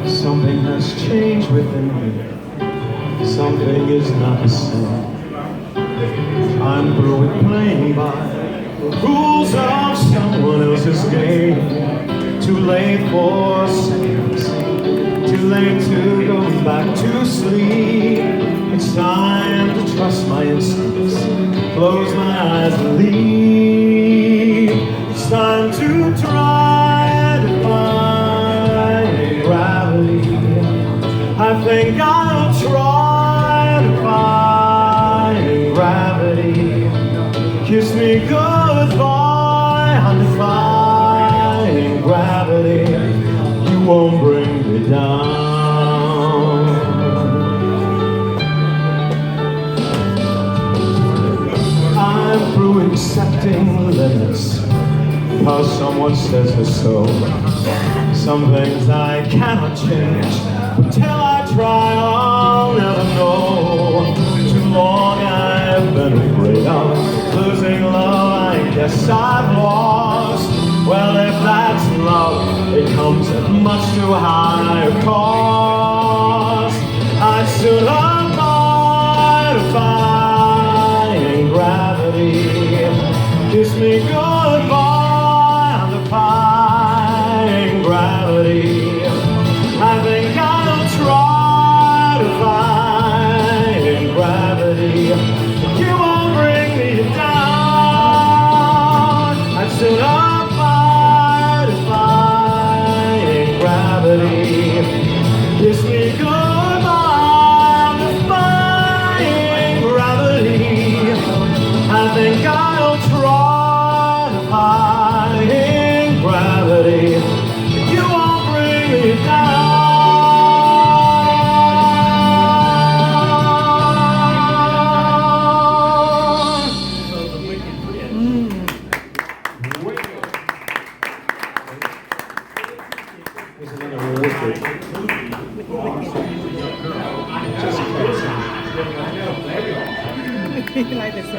Something has changed within me. Something is not the same. I'm through with playing by the rules of someone else's game. Too late for seconds, too late to go back to sleep. It's time to trust my instincts, close my eyes and leave. It's time to try to find gravity. I think I'll try to find gravity. Kiss me goodbye, I'm defying gravity. You won't bring me down. I'm through accepting limits, cause someone says so. Some things I cannot change, but till I try I'll never know. Too long I've been afraid of losing love, I guess I've lost. Well, if that's love, it comes at much too high a cost. I'd sooner die defying gravity. Kiss me goodbye, I'm defying gravity. I think I'll try to find gravity. You won't bring me down. I'd sooner fight defying gravity. Kiss me goodbye, defying gravity. I think I'll try defying gravity. You won't bring me down. Like this one.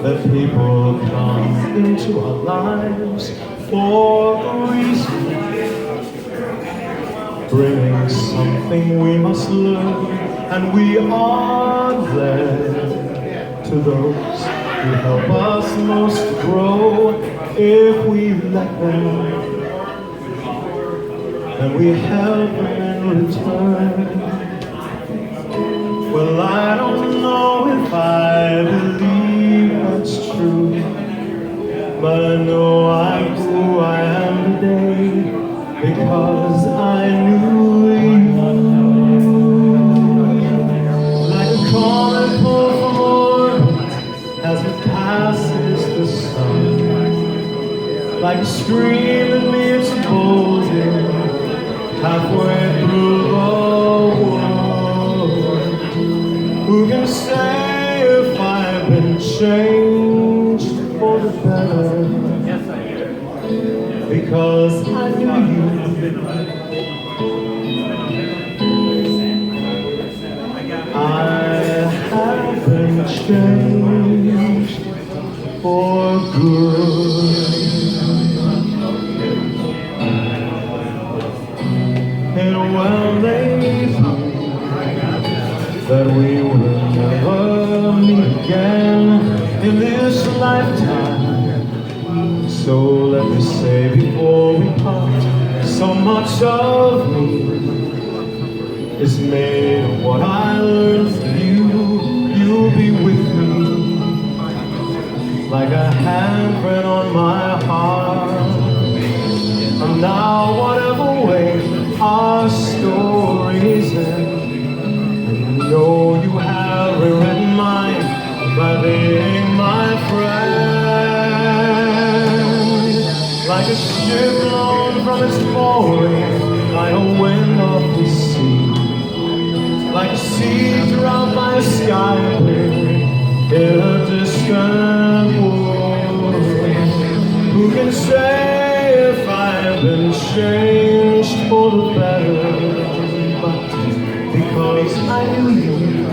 That people come into our lives for a reason, bringing something we must learn, and we are glad to those who help us most grow. If we let them, and we help them in return. Well, I don't know if I believe that's true, but I know I'm who I am today because I knew you. Like a comet pulled from orbit as it passes the sun, like a stream that meets a boulder halfway through the world. Who can say if I've been changed for the better? Because I knew you. I have been changed for good. And well, they that we will never meet again in this lifetime. So let me say before we part, so much of me is made of what I learned from you. You'll be with me like a handprint on my heart. And now whatever way our stories end, know you have rewritten mine by being my friend. Like a ship blown from its mooring by a wind of the sea, like a seed dropped by a sky blue in a distant world. Who can say if I've been changed for the better? But because because I knew you.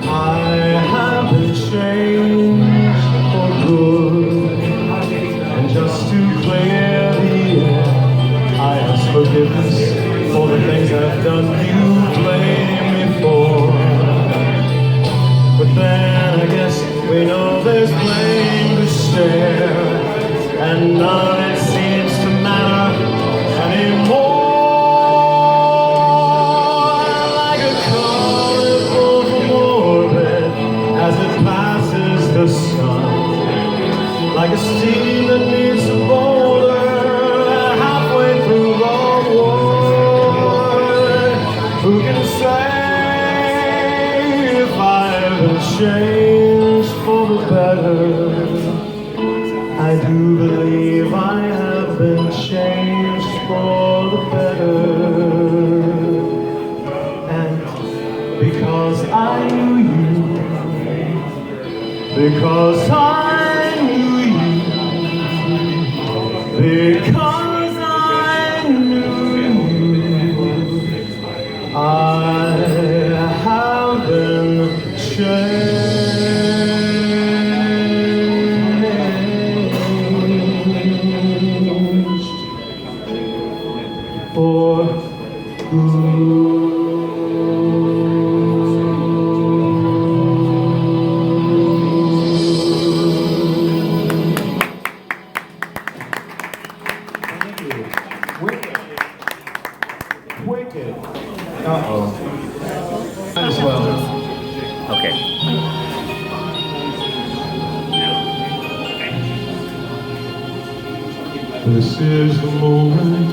I haven't changed for good, and just to clear the air, I ask forgiveness for the things I've done you blame me for. But then I guess we know there's blame to share, and none of it seems to matter anymore. Like a colorful from orbit as it passes the sun, like a steam that meets a boulder halfway through the wood. Who can say if I've changed for the better? I do believe I have been changed for the better. And because I knew you, because I knew you, because I knew you, I have been changed for good. Wicked. Uh-oh. Might as well. Okay. This is the moment.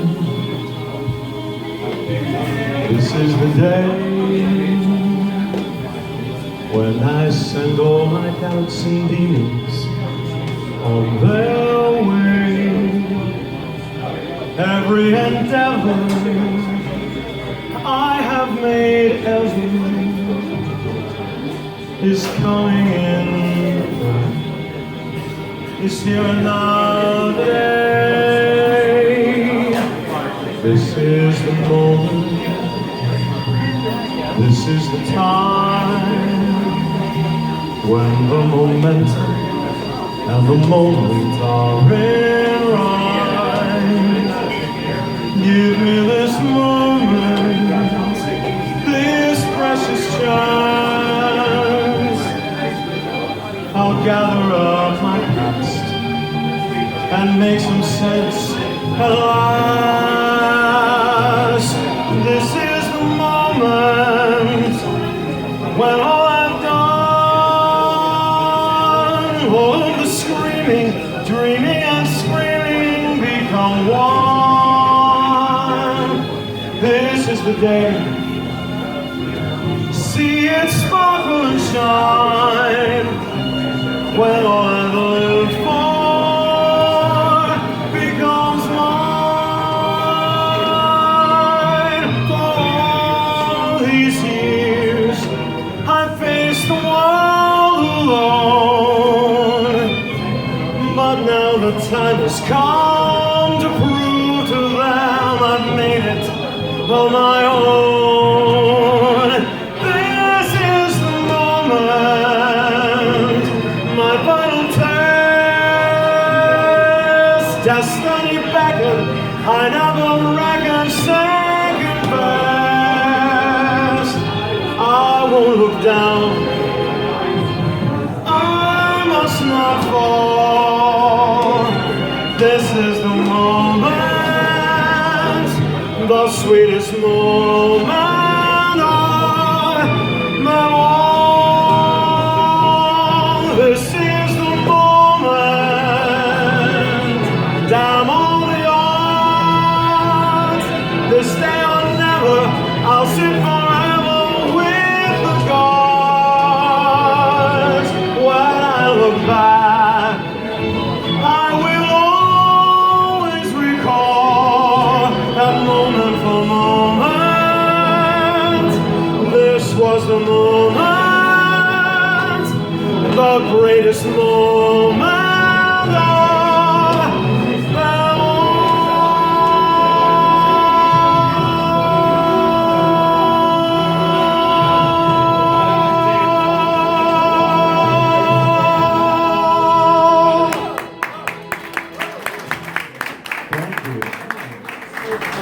This is the day when I send all my doubts and demons on their way. Every endeavor I have made ever is coming in. Is here another day. This is the moment. This is the time when the momentum and the moment are in right. Give me this moment, this precious chance. I'll gather up my past and make some sense at last. This is the moment when all I've done, all of the screaming, dreaming and screaming become one. This is the day. See it sparkle and shine when all I've lived for becomes mine. For all these years I faced the world alone, but now the time has come to prove to them I've made it on my own. This is the moment, my final test. Destiny beckoned, I never reckoned second best. I won't look down, I must not fall. This is the moment, the sweetest moment of them all. This is the moment, damn all the odds. This day or never, I'll sit forever with the gods. When I look back, I will always recall that moment for moment. This was the moment, the greatest moment of them all. you.